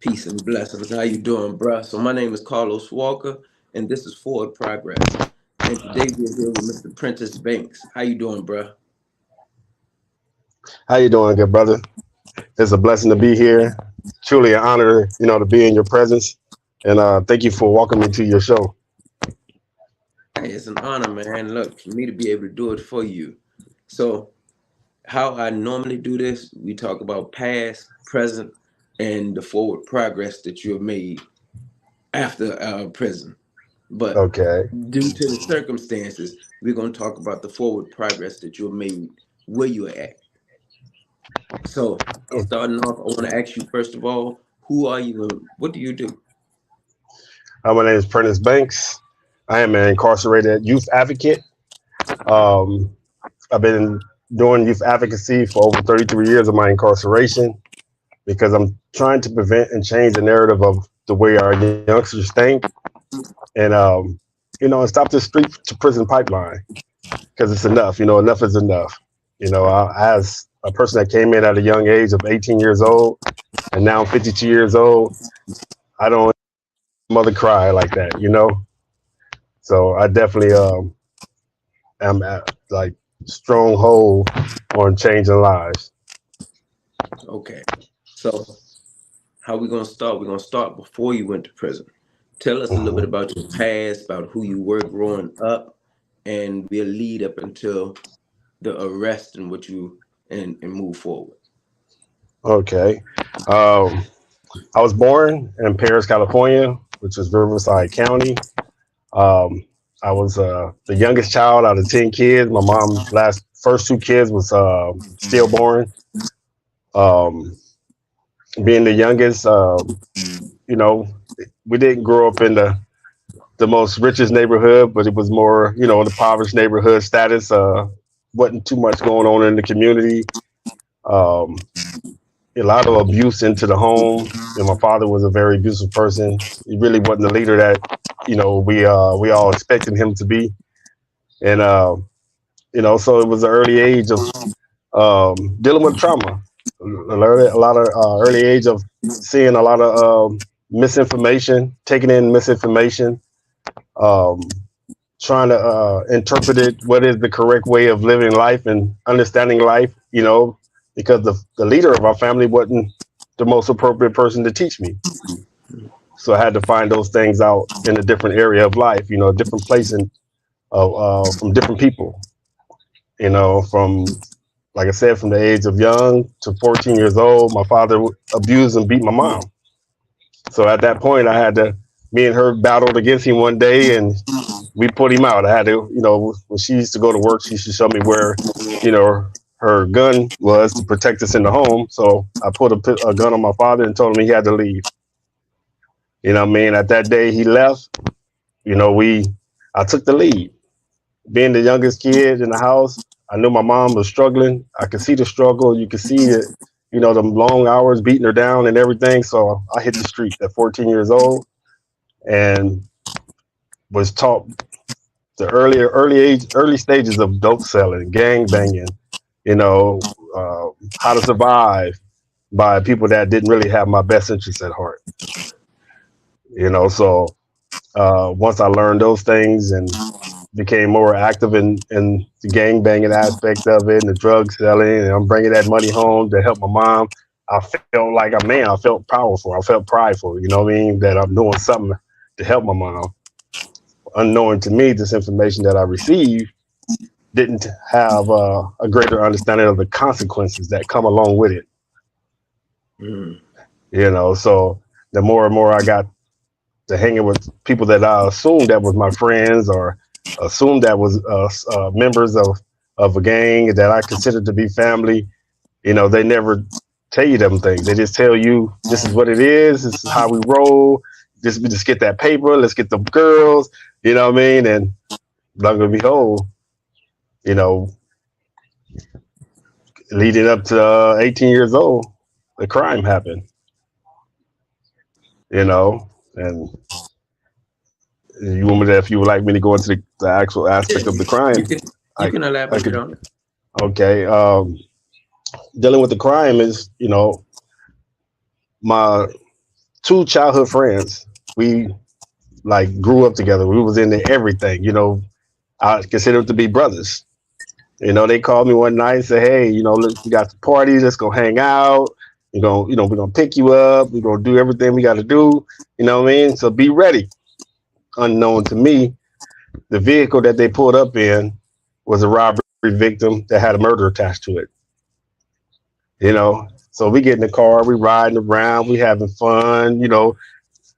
Peace and blessings. How you doing, bruh? So my name is Carlos Walker, and this is Forward Progress. And today we're here with Mr. Prentice Banks. How you doing, bruh? How you doing, good brother? It's a blessing to be here. Truly an honor, to be in your presence. And thank you for welcoming me to your show. Hey, it's an honor, man. Look, for me to be able to do it for you. So how I normally do this, we talk about past, present, and the forward progress that you have made after prison. But Okay. due to the circumstances, we're going to talk about the forward progress that you have made where you're at. So, starting off, I want to ask you first of all, who are you and what do you do? My name is Prentice Banks. I am an incarcerated youth advocate. Um, I've been doing youth advocacy for over 33 years of my incarceration because I'm trying to prevent and change the narrative of the way our youngsters think and, and stop the street to prison pipeline because it's enough. Enough is enough. As a person that came in at a young age of 18 years old and now I'm 52 years old, I don't mother cry like that. So I definitely am at, like stronghold on changing lives. Okay. So, how we going to start? We're going to start before you went to prison. Tell us a little bit Mhm. about your past, about who you were growing up, and we'll lead up until the arrest and what you and move forward. Okay. Um, I was born in Paris, California, which is Riverside County. Um, I was the youngest child out of 10 kids. My mom last first two kids was stillborn. Um, Being the youngest, you know, we didn't grow up in the most richest neighborhood, but it was more, the impoverished neighborhood status. Wasn't too much going on in the community. Um, a lot of abuse into the home. And my father was a very abusive person. He really wasn't the leader that, we all expected him to be. And so it was an early age of dealing with trauma. A lot of early age of seeing a lot of misinformation, taking in misinformation, um, trying to interpret it, what is the correct way of living life and understanding life, because the leader of our family wasn't the most appropriate person to teach me. So I had to find those things out in a different area of life, a different place and from different people, from, like I said, from the age of young to 14 years old, my father abused and beat my mom. So at that point, me and her battled against him one day and we put him out. I had to, when she used to go to work, she used to show me where, her gun was to protect us in the home. So I put a gun on my father and told him he had to leave. You know what I mean? At that day he left, I took the lead. Being the youngest kid in the house, I knew my mom was struggling. I could see the struggle. You could see it, the long hours beating her down and everything. So I hit the street at 14 years old and was taught the early stages of dope selling, gang banging, you know, how to survive by people that didn't really have my best interests at heart. So once I learned those things and became more active in the gang banging aspect of it and the drug selling, and I'm bringing that money home to help my mom. I felt like a man. I felt powerful. I felt prideful. You know what I mean? That I'm doing something to help my mom. Unknowing to me, this information that I received didn't have a greater understanding of the consequences that come along with it. Mm. So the more and more I got to hanging with people that I assumed that was my friends or assumed that was members of a gang that I considered to be family, they never tell you them things. They just tell you this is what it is. This is how we roll. We just get that paper. Let's get the girls. You know what I mean? And lo and behold, you know, leading up to 18 years old, the crime happened. And you want me to, if you would like me to go into the actual Yeah, aspect of the crime, you I can I elaborate could. on it. Okay. Dealing with the crime is, my two childhood friends. We like grew up together. We was into everything. I consider them to be brothers. They called me one night and said, "Hey, look, we got the party. Let's go hang out. We're gonna pick you up. We're gonna do everything we got to do. You know what I mean? So be ready." Unknown to me, the vehicle that they pulled up in was a robbery victim that had a murder attached to it. So we get in the car, we riding around, we having fun.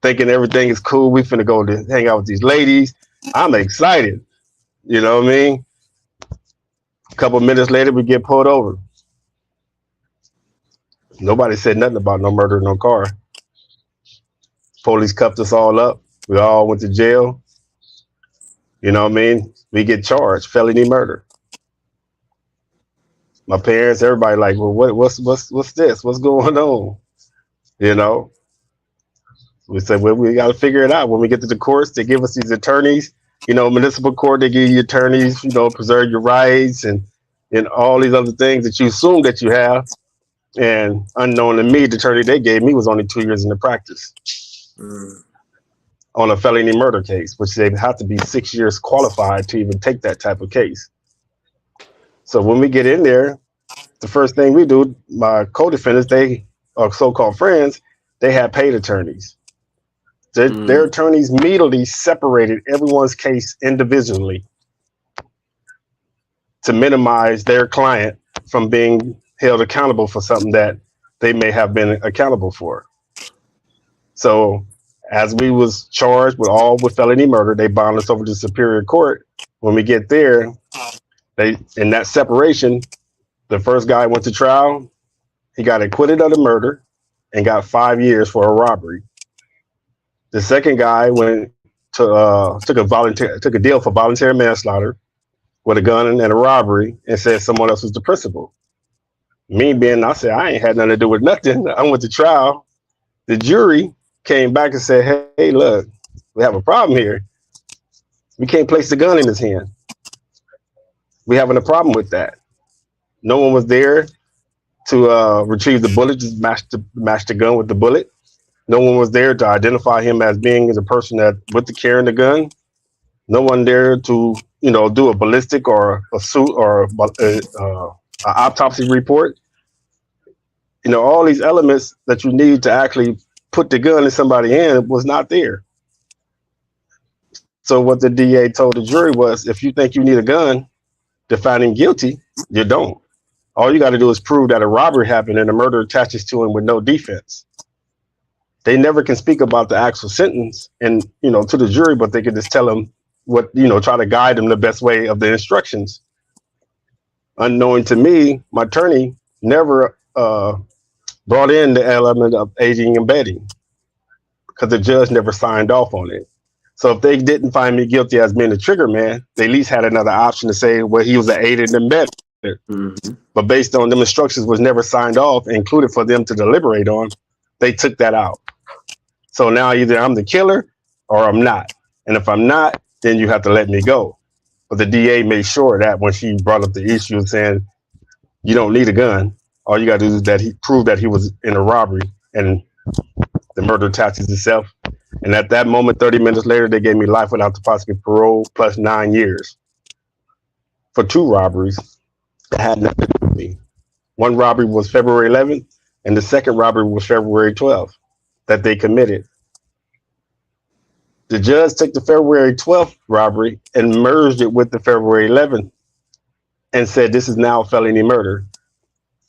Thinking everything is cool. We finna go to hang out with these ladies. I'm excited. You know what I mean? A couple of minutes later, we get pulled over. Nobody said nothing about no murder in no car. Police cuffed us all up. We all went to jail. You know what I mean? We get charged felony murder. My parents, everybody like, well, what's this? What's going on? You know? We said, well, we got to figure it out. When we get to the courts, they give us these attorneys. Municipal court, they give you attorneys. Preserve your rights and all these other things that you assume that you have. And unknown to me, the attorney they gave me was only 2 years in the practice Mm. on a felony murder case, which they have to be 6 years qualified to even take that type of case. So when we get in there, the first thing we do, my co-defendants, they are so-called friends, they had paid attorneys. Their Mm. attorneys immediately separated everyone's case individually to minimize their client from being held accountable for something that they may have been accountable for. So as we was charged with felony murder, they bound us over to Superior Court. When we get there, they in that separation, the first guy went to trial. He got acquitted of the murder and got 5 years for a robbery. The second guy went to took a deal for voluntary manslaughter with a gun and a robbery and said someone else was the principal. Me being, I said, I ain't had nothing to do with nothing. I went to trial. The jury came back and said, hey, look, we have a problem here. We can't place the gun in his hand. We having a problem with that. No one was there to retrieve the bullet, just match the gun with the bullet. No one was there to identify him as being the person that with the carrying the gun. No one there to do a ballistic or a suit or an autopsy report. All these elements that you need to actually put the gun in somebody's hand was not there. So what the DA told the jury was, if you think you need a gun to find him guilty, you don't. All you got to do is prove that a robbery happened and a murder attaches to him with no defense. They never can speak about the actual sentence and to the jury, but they can just tell them what try to guide them the best way of the instructions. Unknowing to me, my attorney never brought in the element of aiding and abetting because the judge never signed off on it. So if they didn't find me guilty as being a trigger man, they at least had another option to say, well, he was an aided and abetted. Mm-hmm. But based on them instructions was never signed off, included for them to deliberate on, they took that out. So now either I'm the killer or I'm not. And if I'm not, then you have to let me go. But the DA made sure that when she brought up the issue of saying, you don't need a gun, all you got to do is that he proved that he was in a robbery and the murder attaches itself. And at that moment, 30 minutes later, they gave me life without the possibility of parole plus 9 years for 2 robberies that had nothing to do with me. One robbery was February 11th, and the second robbery was February 12th that they committed. The judge took the February 12th robbery and merged it with the February 11th and said this is now felony murder.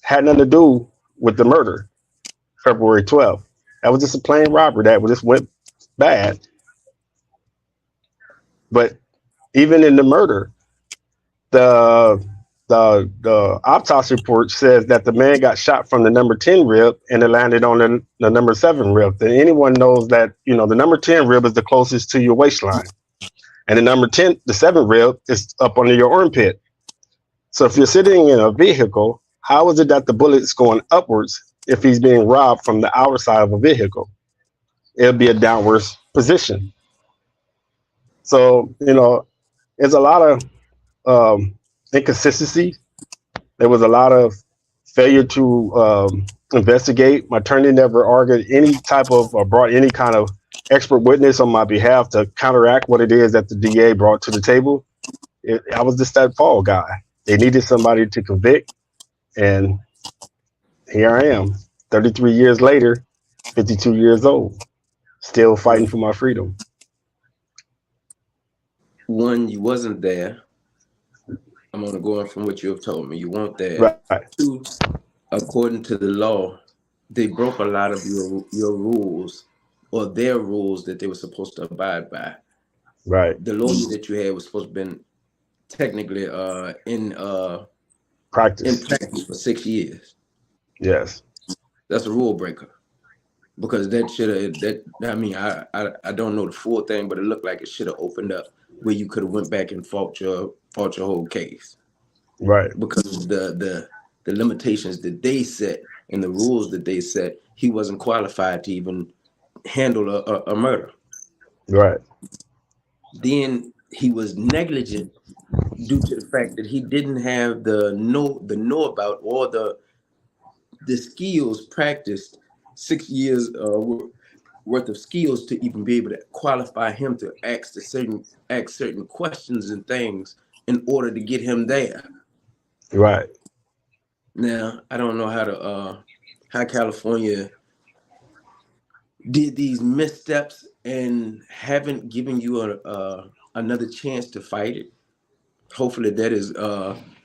Had nothing to do with the murder, February 12th. That was just a plain robbery that just went bad. But even in the murder, the autopsy report says that the man got shot from the number 10 rib and it landed on the number 7 rib. And anyone knows that, the number 10 rib is the closest to your waistline. And the 7 rib is up under your armpit. So if you're sitting in a vehicle, how is it that the bullet is going upwards if he's being robbed from the outside of a vehicle? It'll be a downward position. So, there's a lot of inconsistency. There was a lot of failure to investigate. My attorney never argued any type of or brought any kind of expert witness on my behalf to counteract what it is that the DA brought to the table. I was just that fall guy. They needed somebody to convict, and here I am, 33 years later, 52 years old, still fighting Well, for my freedom. one, you wasn't there. I'm gonna go on from what you have told me. You weren't there. Right, Two, according to the law, they broke a lot of your rules or their rules that they were supposed to abide by. right. The lawyer that you had was supposed to have been technically in Practice. practice for 6 years. Yes. That's a rule breaker because that should have that. I mean, I don't know the full thing, but it looked like it should have opened up where you could have went back and fought your whole case Right, because the limitations that they set and the rules that they set, he wasn't qualified to even handle a murder. right, Then he was negligent due to the fact that he didn't have the know about or the skills practiced 6 years worth of skills to even be able to qualify him to ask certain questions and things in order to get him there. right. Now I don't know how California did these missteps and haven't given you another chance to fight it. Hopefully that is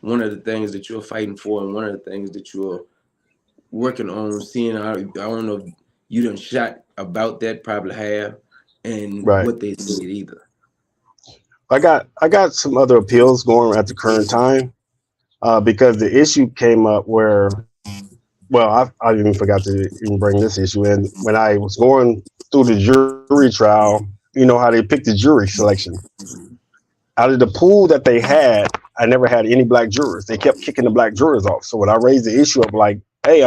one of the things that you're fighting for and one of the things that you're working on seeing. I don't know if you done shot about that, probably have, and Right. what they said either. I got some other appeals going at the current time because the issue came up where, well, I even forgot to even bring this issue in. When I was going through the jury trial, you know how they pick the jury selection. Out of the pool that they had, I never had any black jurors. They kept kicking the black jurors off. So when I raised the issue of like, hey,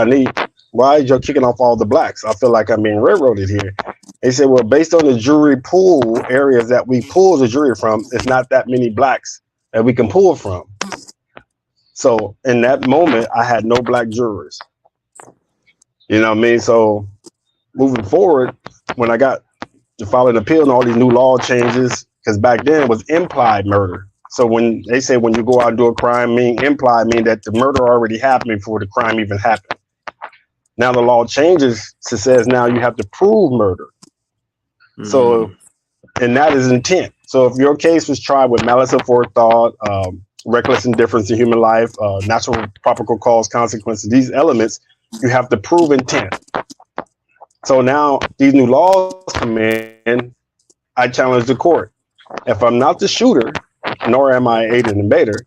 why is you kicking off all the blacks? I feel like I'm being railroaded here. They said, well, based on the jury pool areas that we pull the jury from, it's not that many blacks that we can pull from. So in that moment, I had no black jurors. You know what I mean? So moving forward, when I got to file an appeal and all these new law changes, because back then it was implied murder. So when they say when you go out and do a crime, mean implied mean that the murder already happened before the crime even happened. Now the law changes to says now you have to prove murder. So Mm. and that is intent. So if your case was tried with malice aforethought, reckless indifference to human life, natural probable cause consequences, these elements, you have to prove intent. So now these new laws come in, I challenge the court. If I'm not the shooter, nor am I aided and abettor,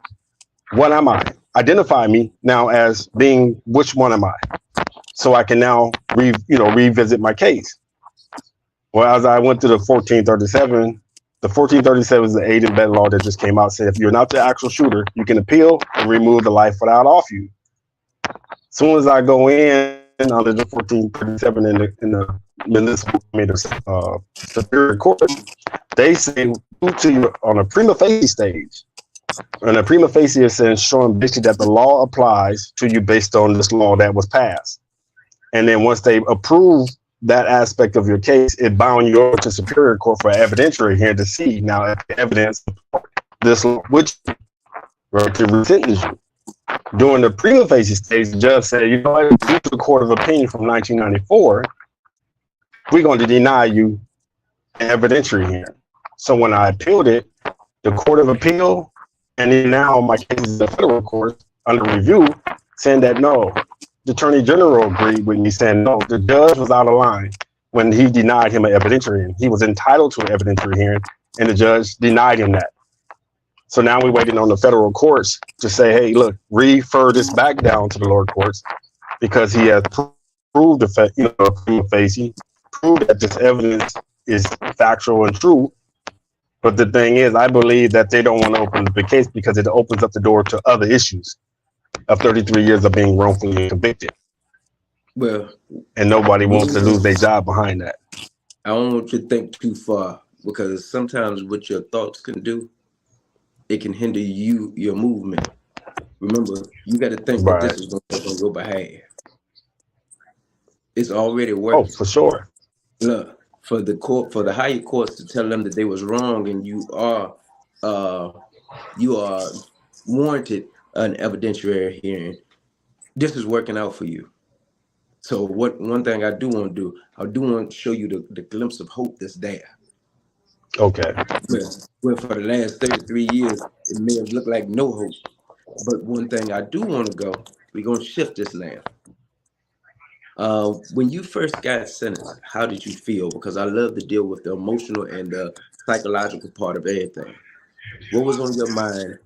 what am I? Identify me now as being which one am I? So I can now revisit my case. Well, as I went to the 1437, the 1437 is the aid and abet law that just came out. Said if you're not the actual shooter, you can appeal and remove the life without off you. As soon as I go in under the 1437 in the Superior Court, they say due to you on a prima facie stage, and a prima facie is saying showing basically that the law applies to you based on this law that was passed. And then once they approve that aspect of your case, it bound you over to Superior Court for evidentiary here to see now if the evidence this law, which or to resentence you. During the prima facie stage, the judge said, you know what, due to the Court of Opinion from 1994, we're going to deny you an evidentiary hearing. So when I appealed it, the Court of Appeal, and then now my case is in the federal court under review, saying that no, the Attorney General agreed with me, saying no, the judge was out of line when he denied him an evidentiary hearing. He was entitled to an evidentiary hearing, and the judge denied him that. So now we're waiting on the federal courts to say, hey, look, refer this back down to the lower courts because he has proved the fact, prima facie, proved that this evidence is factual and true. But the thing is, I believe that they don't want to open the case because it opens up the door to other issues of 33 years of being wrongfully convicted. Well, And nobody wants to one, lose their job behind that. I don't want you to think too far because sometimes what your thoughts can do, it can hinder your movement. Remember, you got to think that this Right. is going to work on your behalf. It's already Oh, working. for sure. Look, for the higher courts to tell them that they was wrong and uh you are warranted an evidentiary hearing. This is working out for you. So what one thing I do want to do, I do want to show you the glimpse of hope that's there. Okay. Where for the last 33 years it may have looked like no hope. But one thing I do want to go, we're gonna shift this now. When you first got sentenced, how did you feel? Because I love to deal with the emotional and the psychological part of everything. What was on your mind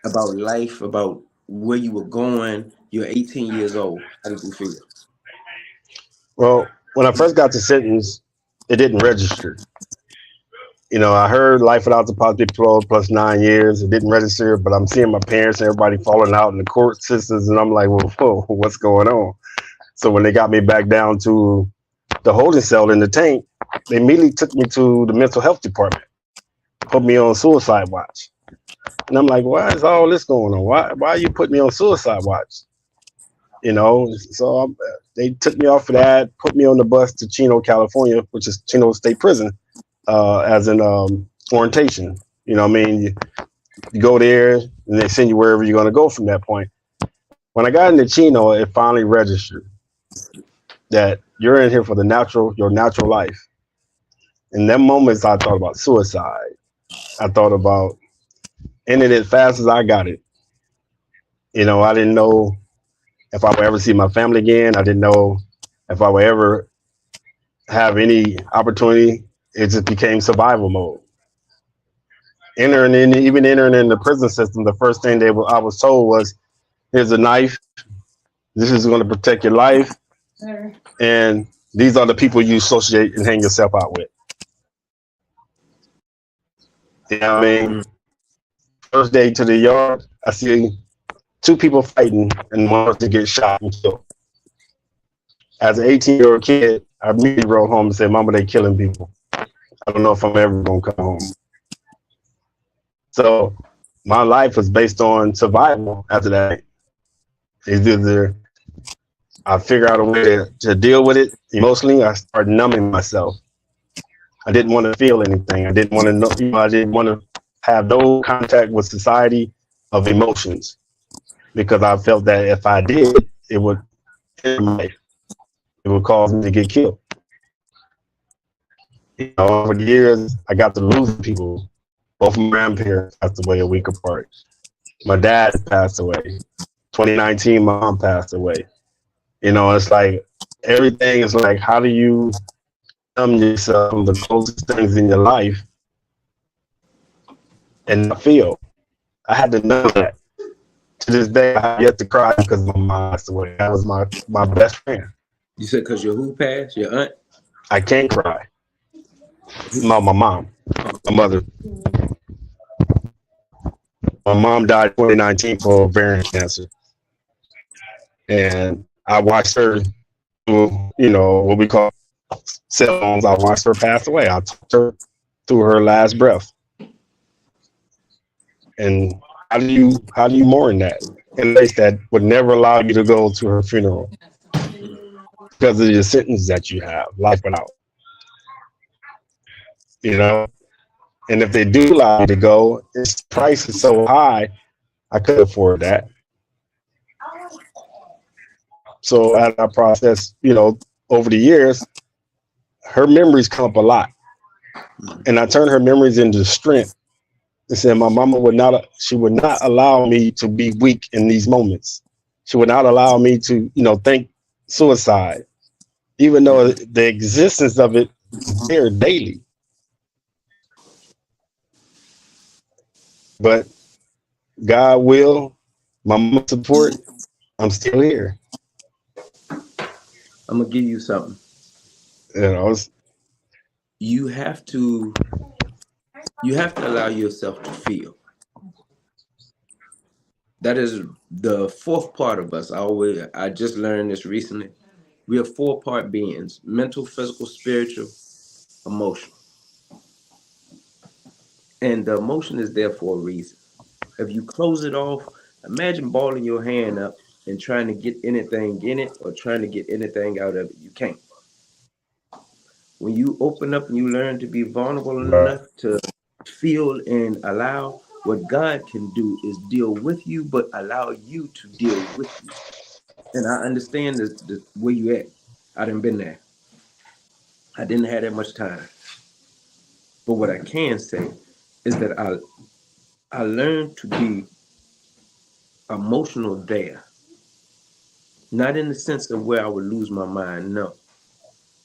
about life, about where you were going? You're 18 years old. How did you feel? Well, when I first got the sentence, it didn't register. I heard life without the possibility parole plus 9 years. It didn't register, but I'm seeing my parents and everybody falling out in the court systems, and I'm like, well, whoa, what's going on? So when they got me back down to the holding cell in the tank, they immediately took me to the mental health department, put me on suicide watch. And I'm like, why is all this going on? Why are you putting me on suicide watch? They took me off of that, put me on the bus to Chino, California, which is Chino State Prison, as an orientation. You go there and they send you wherever you're going to go from that point. When I got into Chino, it finally registered that you're in here for your natural life. In that moments, I thought about suicide. I thought about ending it as fast as I got it. I didn't know if I would ever see my family again. I didn't know if I would ever have any opportunity. It just became survival mode. Even entering in the prison system, the first thing I was told was, "Here's a knife. This is going to protect your life, and these are the people you associate and hang yourself out with." You know what I mean? First day to the yard, I see two people fighting, and one was to get shot and killed. As an 18-year-old kid, I immediately wrote home and said, "Mama, they killing people. I don't know if I'm ever gonna come home." So my life was based on survival after that. It's either I figure out a way to deal with it emotionally, I start numbing myself. I didn't want to feel anything. I didn't want to know, I didn't want to have no contact with society of emotions because I felt that if I did, it would end my life. It would cause me to get killed. Over the years, I got to lose people. Both my grandparents passed away a week apart. My dad passed away. 2019, my mom passed away. It's like everything is like, how do you numb yourself from the closest things in your life and not feel? I had to know that. To this day, I have yet to cry because my mom passed away. That was my best friend. You said because your who passed? Your aunt? I can't cry. No, my mom, my mother. My mom died in 2019 for ovarian cancer. And I watched her do, what we call cell phones. I watched her pass away. I talked to her through her last breath. And how do you mourn that in a place that would never allow you to go to her funeral because of the sentence that you have, life without, you know? And if they do allow you to go, its price is so high, I couldn't afford that. So as I process, over the years, her memories come up a lot. And I turn her memories into strength. And said my mama she would not allow me to be weak in these moments. She would not allow me to, think suicide, even though the existence of it is there daily. But God will, my mama's support, I'm still here. I'm gonna give you something. It's, You have to allow yourself to feel. That is the fourth part of us. I just learned this recently. We are four-part beings: mental, physical, spiritual, emotional. And the emotion is there for a reason. If you close it off, imagine balling your hand up. and trying to get anything in it or trying to get anything out of it. You can't. When you open up and you learn to be vulnerable Right. enough to feel and allow, what God can do is deal with you, but allow you to deal with you. And I understand where you at. I done been there. I didn't have that much time. But what I can say is that I learned to be emotional there. Not in the sense of where I would lose my mind, no.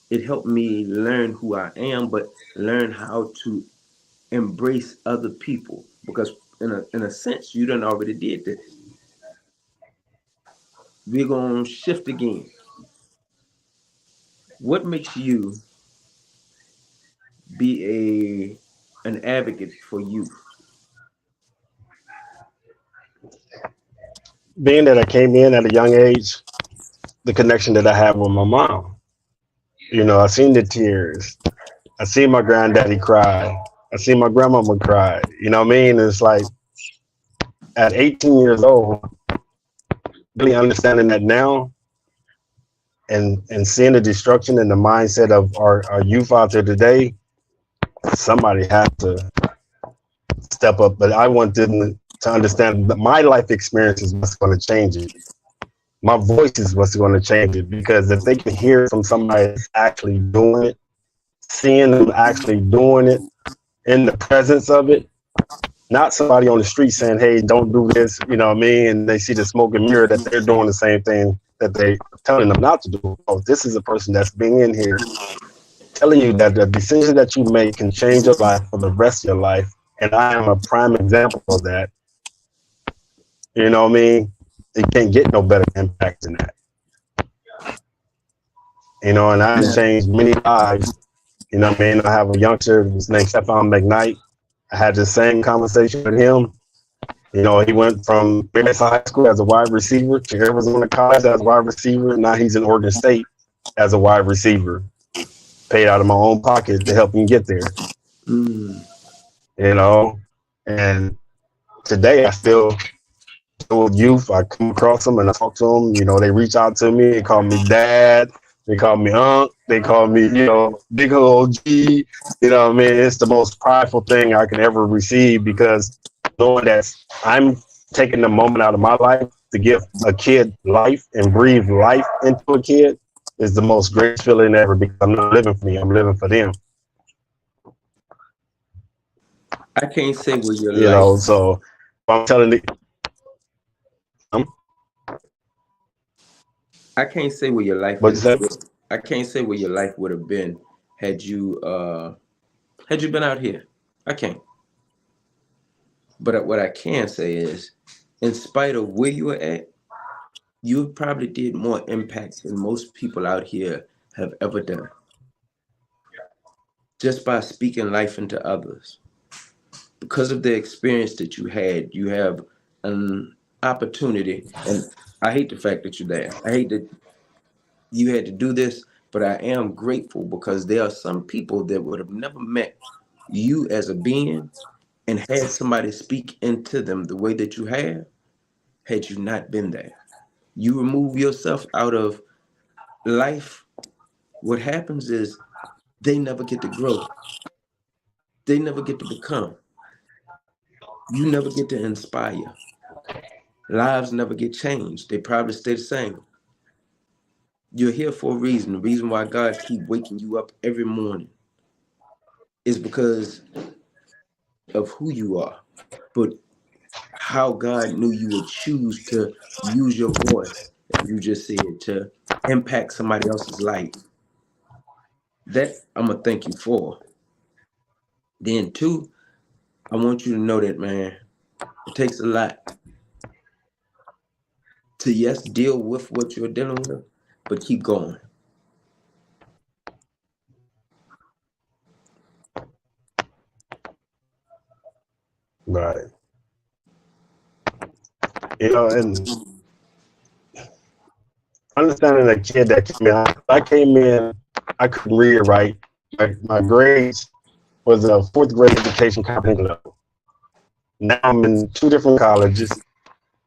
It helped me learn who I am, but learn how to embrace other people. Because in a sense, you done already did this. We're gonna shift again. What makes you be an advocate for youth? Being that I came in at a young age, the connection that I have with my mom. You know, I seen the tears. I seen my granddaddy cry. I seen my grandmama cry. You know what I mean? It's like at 18 years old, really understanding that now and seeing the destruction and the mindset of our youth out there today, somebody has to step up. But I want them to understand that my life experience is what's going to change it. My voice is what's going to change it, because if they can hear from somebody that's actually doing it, seeing them actually doing it in the presence of it, not somebody on the street saying, hey, don't do this, you know what I mean? And they see the smoke and mirror that they're doing the same thing that they telling them not to do. Oh, this is a person that's being in here telling you that the decision that you make can change your life for the rest of your life. And I am a prime example of that. You know what I mean? It can't get no better impact than that. You know, and I've changed many lives. You know what I mean? I have a youngster, his name's Stefan McKnight. I had the same conversation with him. You know, he went from Mesa High School as a wide receiver to Arizona College as a wide receiver. Now he's in Oregon State as a wide receiver. Paid out of my own pocket to help him get there. Mm. You know, and today I still with youth, I come across them and I talk to them. You know, they reach out to me. They call me dad. They call me unc. They call me, you know, big old G. You know what I mean? It's the most prideful thing I can ever receive, because knowing that I'm taking the moment out of my life to give a kid life and breathe life into a kid is the most great feeling ever, because I'm not living for me. I'm living for them. I can't say where your You life. know, so I'm telling the I can't say where your life what you is. say? I can't say where your life would have been had you been out here. I can't. But what I can say is, in spite of where you were at, you probably did more impact than most people out here have ever done, just by speaking life into others. Because of the experience that you had, you have an opportunity. And I hate the fact that you're there. I hate that you had to do this, but I am grateful because there are some people that would have never met you as a being and had somebody speak into them the way that you have had you not been there. You remove yourself out of life, what happens is they never get to grow. They never get to become. You never get to inspire. Lives never get changed. They probably stay the same. You're here for a reason. The reason why God keep waking you up every morning is because of who you are. But how God knew you would choose to use your voice, as you just said, to impact somebody else's life. That I'm gonna thank you for. Then two, I want you to know that, man, it takes a lot to, yes, deal with what you're dealing with, but keep going. Right. You know, and understanding a kid that came in, I came in, I couldn't read or write. My grades was a fourth grade education comprehension level. Now I'm in two different colleges.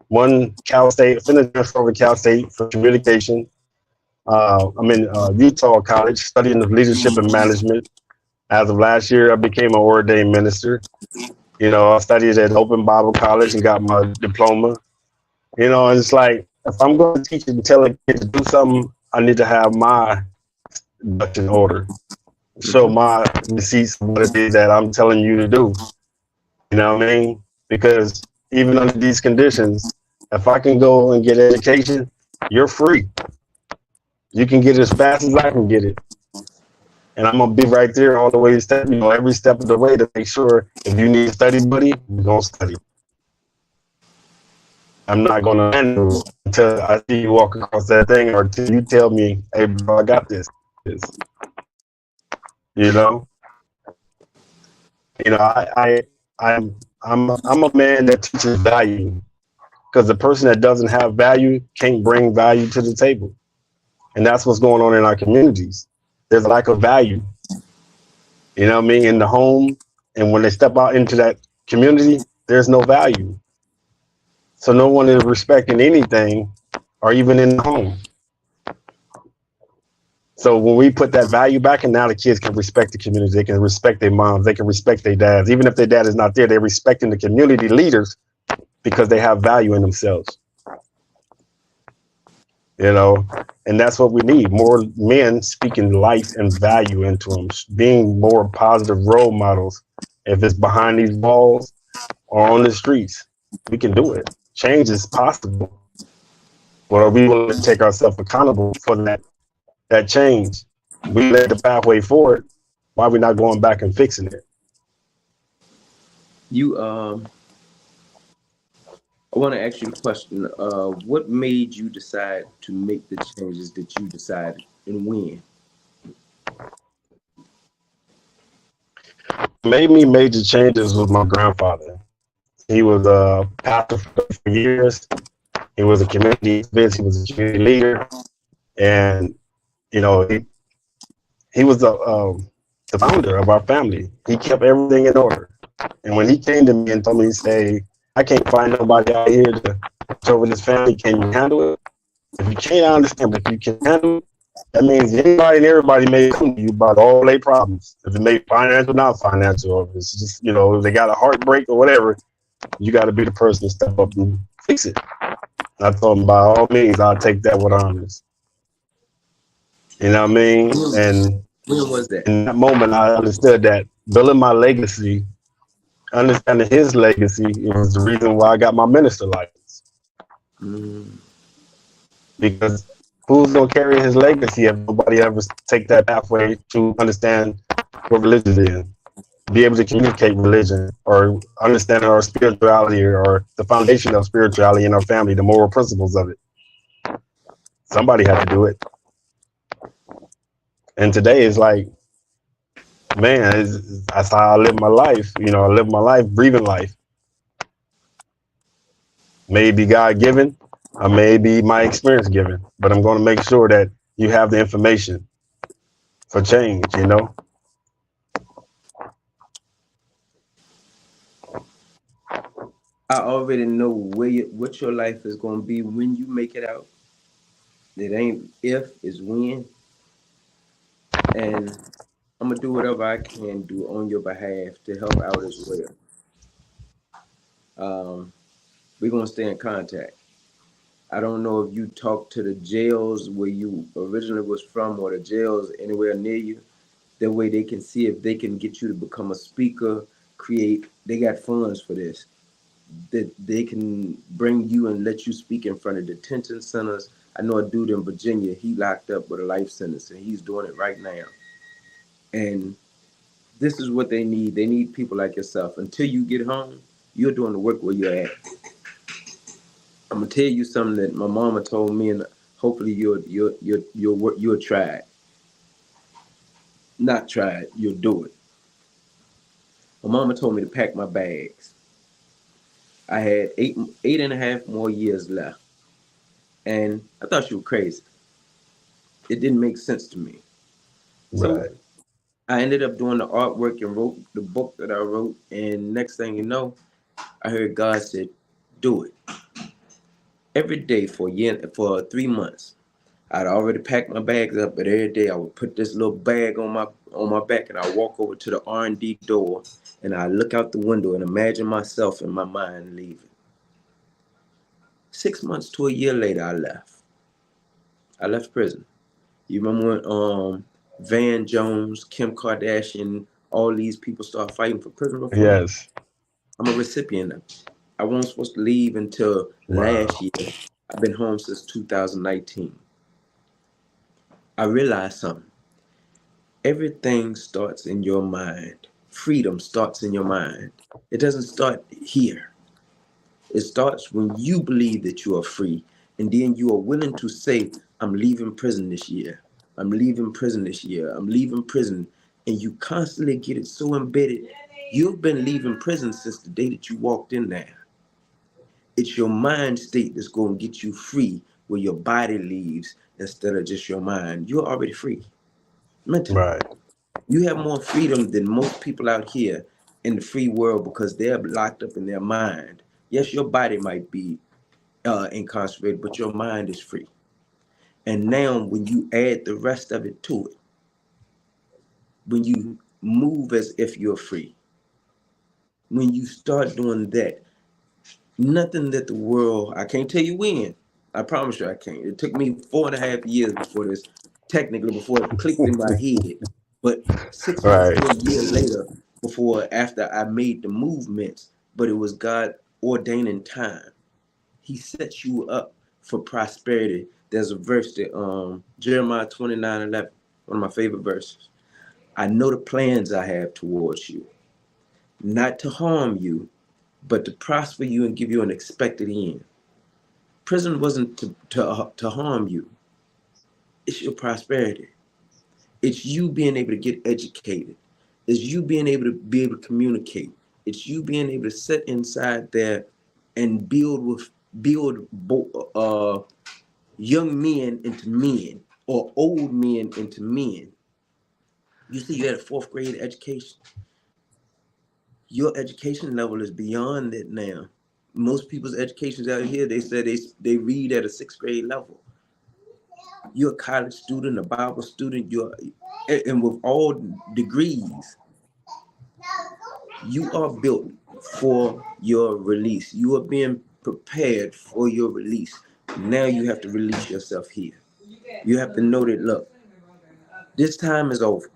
One Cal State, finished transfer over Cal State for communication. I'm in Utah College studying leadership and management. As of last year, I became an ordained minister. You know, I studied at Open Bible College and got my diploma. You know, and it's like if I'm going to teach and tell a kid to do something, I need to have my ducks in order, show Mhm. my receipts of what it is that I'm telling you to do. You know what I mean? Because even under these conditions, if I can go and get education, you're free. You can get it as fast as I can get it. And I'm gonna be right there all the way step, you know, every step of the way to make sure if you need a study buddy, you're gonna study. I'm not gonna handle until I see you walk across that thing or until you tell me, hey bro, I got this. You know? You know, I'm a man that teaches value because the person that doesn't have value can't bring value to the table. And that's what's going on in our communities. There's a lack of value, you know what I mean, in the home. And when they step out into that community, there's no value. So no one is respecting anything or even in the home. So when we put that value back, and now the kids can respect the community, they can respect their moms, they can respect their dads. Even if their dad is not there, they're respecting the community leaders because they have value in themselves. You know, and that's what we need, more men speaking life and value into them, being more positive role models. If it's behind these walls or on the streets, we can do it. Change is possible, but are we willing to take ourselves accountable for that change? We laid the pathway forward. Why are we not going back and fixing it? You I want to ask you the question. What made you decide to make the changes that you decided, and when? What made me major changes was my grandfather. He was a pastor for years. He was a community activist. He was a community leader, and you know he was the founder of our family. He kept everything in order. And when he came to me and told me, say, I can't find nobody out here to watch over this family. Can you handle it? If you can't, I understand. But if you can handle it, that means anybody and everybody may come to you about all their problems. If it may financial, not financial, or if it's just, you know, if they got a heartbreak or whatever, you got to be the person to step up and fix it. And I told him, by all means, I'll take that with honors. You know what I mean? When, And when was that? in that moment, I understood that building my legacy, understanding his legacy, is the reason why I got my minister license. Mm, Because who's gonna carry his legacy if nobody ever take that pathway to understand what religion is, be able to communicate religion or understand our spirituality or the foundation of spirituality in our family, the moral principles of it. Somebody had to do it. And today is like, man, that's how I live my life. You know, I live my life, breathing life. Maybe God given, or maybe my experience given, but I'm going to make sure that you have the information for change. You know, I already know what your life is going to be when you make it out. It ain't if, it's when. And I'm going to do whatever I can do on your behalf to help out as well. We're going to stay in contact. I don't know if you talk to the jails where you originally was from or the jails anywhere near you. That way they can see if they can get you to become a speaker, create. They got funds for this. That they can bring you and let you speak in front of detention centers. I know a dude in Virginia, he locked up with a life sentence and he's doing it right now. And this is what they need. They need people like yourself. Until you get home, you're doing the work where you're at. I'm gonna tell you something that my mama told me, and hopefully you'll try it. Not try it, you'll do it. My mama told me to pack my bags. I had eight and a half more years left, and I thought she was crazy. It didn't make sense to me. So right? I ended up doing the artwork and wrote the book that I wrote. And next thing you know, I heard God said, "Do it." Every day for a year, for 3 months. I'd already packed my bags up, but every day I would put this little bag on my back, and I walk over to the R&D door, and I look out the window and imagine myself in my mind leaving. 6 months to a year later, I left. I left prison. You remember when Van Jones, Kim Kardashian, all these people start fighting for prison reform? Yes. I'm a recipient of it. I wasn't supposed to leave until last Wow. year. I've been home since 2019. I realized something. Everything starts in your mind. Freedom starts in your mind. It doesn't start here. It starts when you believe that you are free, and then you are willing to say, I'm leaving prison this year. I'm leaving prison this year. I'm leaving prison. And you constantly get it so embedded. You've been leaving prison since the day that you walked in there. It's your mind state that's going to get you free where your body leaves instead of just your mind. You're already free mentally. Right. You have more freedom than most people out here in the free world because they're locked up in their mind. Yes, your body might be incarcerated, but your mind is free. And now, when you add the rest of it to it, when you move as if you're free, when you start doing that, nothing that the world, I can't tell you when. I promise you I can't. It took me 4.5 years before this, technically, before it clicked in my head. But 6 months Right. to a year later, before after I made the movements, but it was God ordaining time. He sets you up for prosperity. There's a verse that Jeremiah 29:11, one of my favorite verses. I know the plans I have towards you, not to harm you, but to prosper you and give you an expected end. Prison wasn't to harm you. It's your prosperity. It's you being able to get educated. It's you being able to communicate. It's you being able to sit inside there and build young men into men or old men into men. You see, you had a fourth grade education. Your education level is beyond that now. Most people's educations out here, they say they read at a sixth grade level. You're a college student, a Bible student, and with all degrees, you are built for your release. You are being prepared for your release. Now you have to release yourself here. You have to know that, look, this time is over,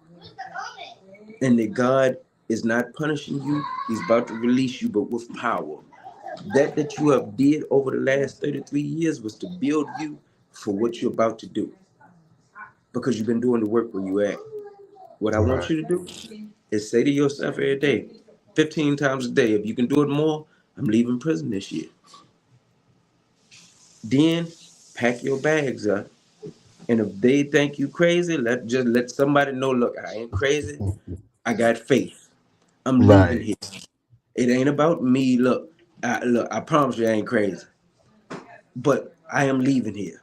and that God is not punishing you. He's about to release you, but with power. That you have did over the last 33 years was to build you for what you're about to do, because you've been doing the work where you at. What I want Right. you to do is say to yourself every day, 15 times a day, if you can do it more, I'm leaving prison this year. Then pack your bags up. And if they think you crazy, let somebody know, look, I ain't crazy. I got faith. I'm leaving Right. here. It ain't about me. Look, I promise you I ain't crazy. But I am leaving here.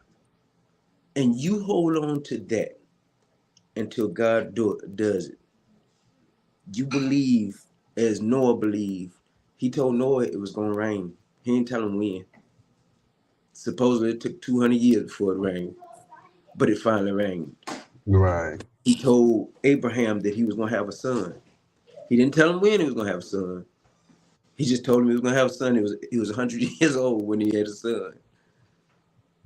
And you hold on to that until God does it. You believe as Noah believed. He told Noah it was gonna rain. He didn't tell him when. Supposedly it took 200 years before it rained, but it finally rained. Right. He told Abraham that he was gonna have a son. He didn't tell him when he was gonna have a son. He just told him he was gonna have a son. He was 100 years old when he had a son.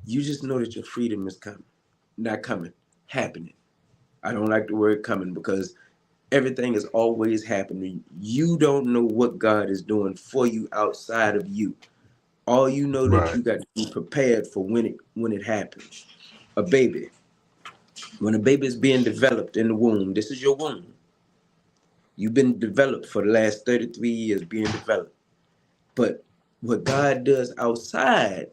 You just know that your freedom is coming, not coming, happening. I don't like the word coming because everything is always happening. You don't know what God is doing for you outside of you. All you know that Right. you got to be prepared for when it happens. A baby, when a baby is being developed in the womb, this is your womb. You've been developed for the last 33 years, being developed. But what God does outside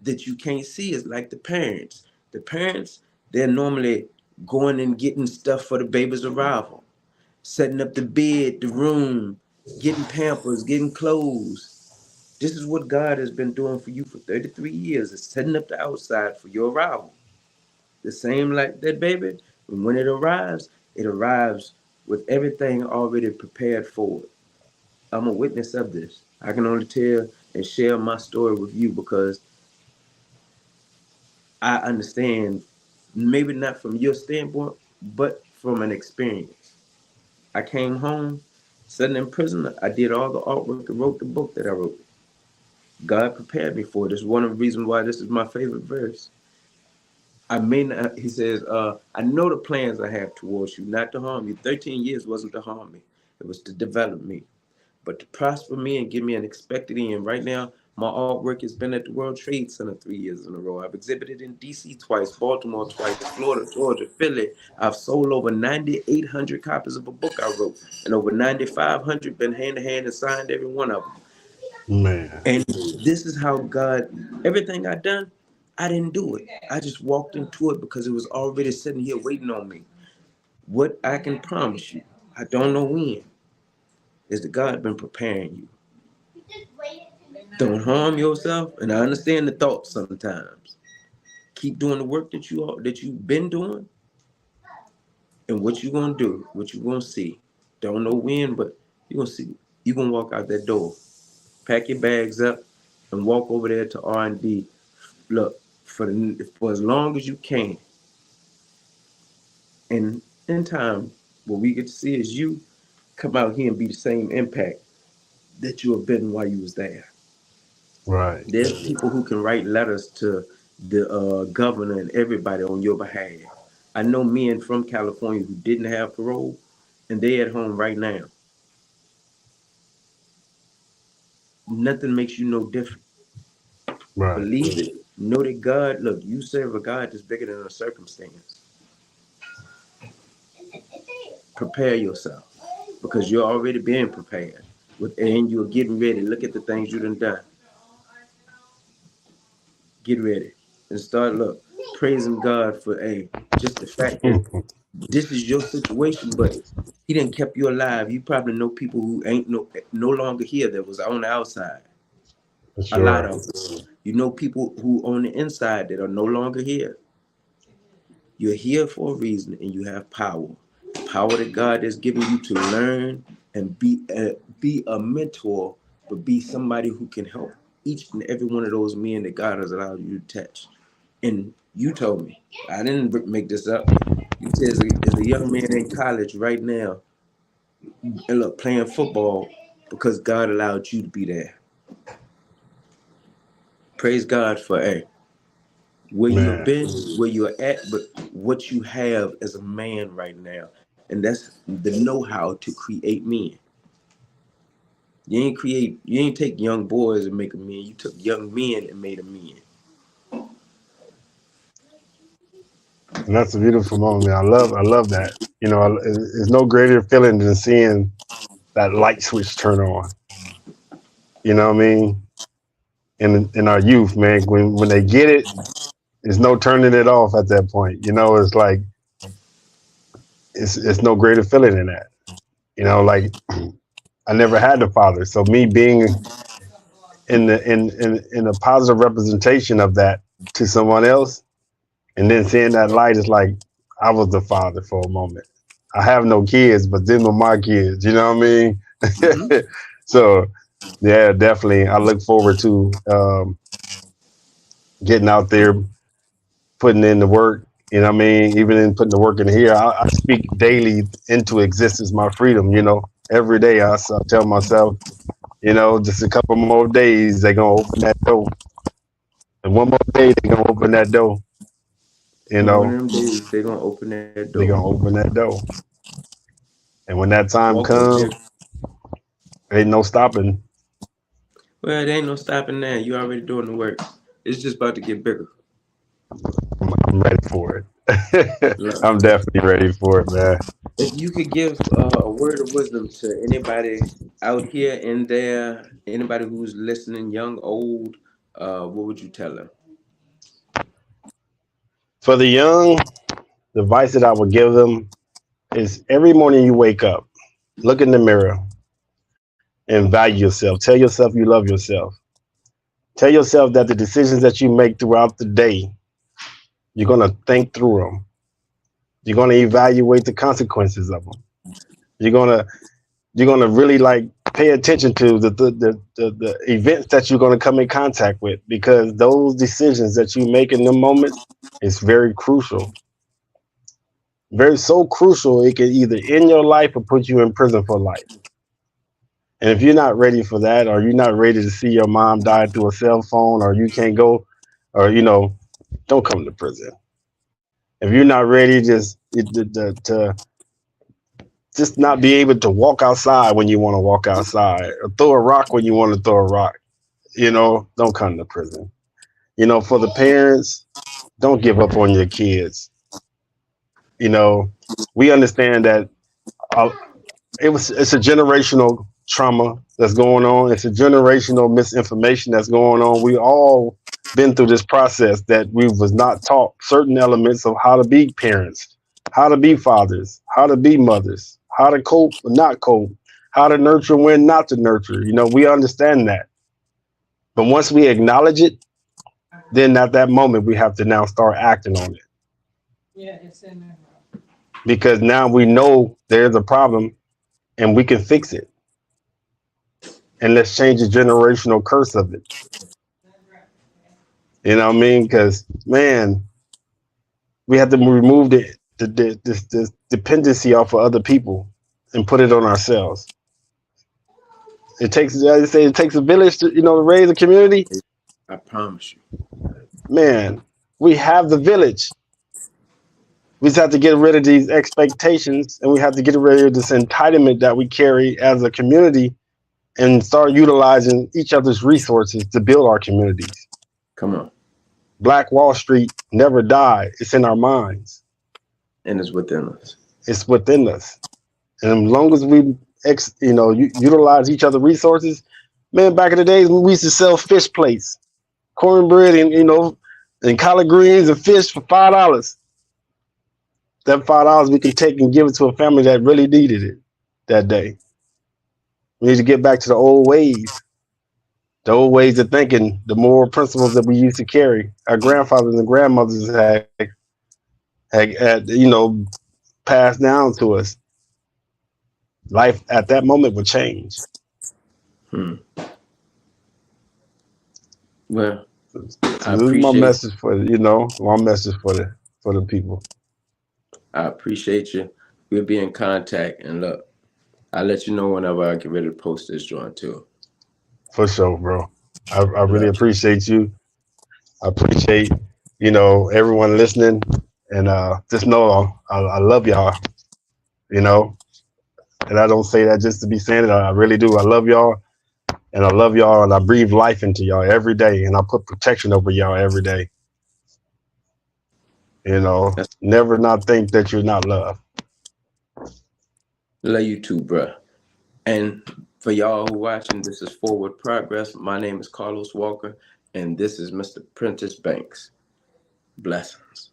that you can't see is like the parents. The parents, they're normally going and getting stuff for the baby's arrival, setting up the bed, the room, getting pampers, getting clothes. This is what God has been doing for you for 33 years, is setting up the outside for your arrival. The same like that baby, and when it arrives with everything already prepared for it. I'm a witness of this. I can only tell and share my story with you because I understand, maybe not from your standpoint, but from an experience. I came home, sitting in prison. I did all the artwork and wrote the book that I wrote. God prepared me for it. It's one of the reasons why this is my favorite verse. I may not, he says, I know the plans I have towards you, not to harm you. 13 years wasn't to harm me, it was to develop me, but to prosper me and give me an expected end. Right now, my artwork has been at the World Trade Center 3 years in a row. I've exhibited in DC twice, Baltimore twice, Florida, Georgia, Philly. I've sold over 9,800 copies of a book I wrote, and over 9,500 been hand to hand and signed every one of them. Man. And this is how God, everything I done, I didn't do it. I just walked into it because it was already sitting here waiting on me. What I can promise you, I don't know when, is that God been preparing you. Don't harm yourself, and I understand the thoughts sometimes. Keep doing the work that you've been doing, and what you gonna do, what you gonna see. Don't know when, but you gonna see. You gonna walk out that door, pack your bags up, and walk over there to R&D. Look, for as long as you can, and in time, what we get to see is you come out here and be the same impact that you have been while you was there. Right. There's people who can write letters to the governor and everybody on your behalf. I know men from California who didn't have parole, and they at home right now. Nothing makes you no different. Right. Believe it. Know that God, look, you serve a God that's bigger than a circumstance. Prepare yourself because you're already being prepared. And you're getting ready. Look at the things you done. Get ready and start praising God for just the fact that this is your situation, but He didn't kept you alive. You probably know people who ain't no longer here that was on the outside. For A lot sure. of them. You know people who on the inside that are no longer here. You're here for a reason, and you have power. The power that God has given you to learn and be a mentor, but be somebody who can help each and every one of those men that God has allowed you to touch. And you told me, I didn't make this up. You said as a young man in college right now, and look, playing football because God allowed you to be there. Praise God for where you have Man. been, where you're at, but what you have as a man right now. And that's the know-how to create men. You ain't take young boys and make a man. You took young men and made a man. And that's a beautiful moment. I love that. There's no greater feeling than seeing that light switch turn on. You know what I mean? In our youth, man, when they get it, there's no turning it off at that point. It's like it's no greater feeling than that. Like I never had a father, so me being in a positive representation of that to someone else, and then seeing that light is like I was the father for a moment. I have no kids, but them are my kids. You know what I mean? Hmm. So yeah, definitely. I look forward to getting out there, putting in the work. What I mean? Even in putting the work in here, I speak daily into existence my freedom. Every day I tell myself, just a couple more days they're gonna open that door, and one more day they're gonna open that door. You And one know, of them days they're gonna open that door. they're gonna open that door, and when that time Walk up there. comes, ain't no stopping. Well, there ain't no stopping now. You already doing the work. It's just about to get bigger. I'm ready for it. Look, I'm definitely ready for it, man. if you could give a word of wisdom to anybody out here and there, anybody who's listening, young, old, what would you tell them? For the young, the advice that I would give them is every morning you wake up, look in the mirror and value yourself. Tell yourself you love yourself. Tell yourself that the decisions that you make throughout the day, you're going to think through them. You're going to evaluate the consequences of them. You're going to really like pay attention to the events that you're going to come in contact with, because those decisions that you make in the moments is very crucial. Very so crucial, it can either end your life or put you in prison for life. And if you're not ready for that, or you're not ready to see your mom die through a cell phone, or you can't go, or don't come to prison. If you're not ready, to just not be able to walk outside when you want to walk outside, or throw a rock when you want to throw a rock, don't come to prison. For the parents, don't give up on your kids. You know, we understand that uh, it's a generational trauma that's going on. It's a generational misinformation that's going on. We all been through this process that we was not taught certain elements of how to be parents, how to be fathers, how to be mothers, how to cope or not cope, how to nurture when not to nurture. We understand that. But once we acknowledge it, then at that moment we have to now start acting on it. Yeah, it's in there. Because now we know there's a problem and we can fix it. And let's change the generational curse of it. You know what I mean? Because, man, we have to remove this dependency off of other people and put it on ourselves. It takes, as I say, it takes a village to raise a community. I promise you. Man, we have the village. We just have to get rid of these expectations, and we have to get rid of this entitlement that we carry as a community, and start utilizing each other's resources to build our communities. Come on. Black Wall Street never died. It's in our minds. And it's within us. It's within us. And as long as we utilize each other's resources, man, back in the days when we used to sell fish plates, cornbread, and collard greens and fish for $5. That $5 we can take and give it to a family that really needed it that day. We need to get back to the old ways of thinking, the moral principles that we used to carry. Our grandfathers and grandmothers had passed down to us. Life at that moment would change. Well, this is my message for the people. I appreciate you. We'll be in contact, and look, I'll let you know whenever I get ready to post this joint too. For sure, bro. I really appreciate you. I appreciate, everyone listening, and just know I love y'all, and I don't say that just to be saying it. I really do. I love y'all, and I breathe life into y'all every day, and I put protection over y'all every day. Never not think that you're not loved. Love you too, bro. And for y'all who watching, this is Forward Progress. My name is Carlos Walker, and this is Mr. Prentice Banks. Blessings.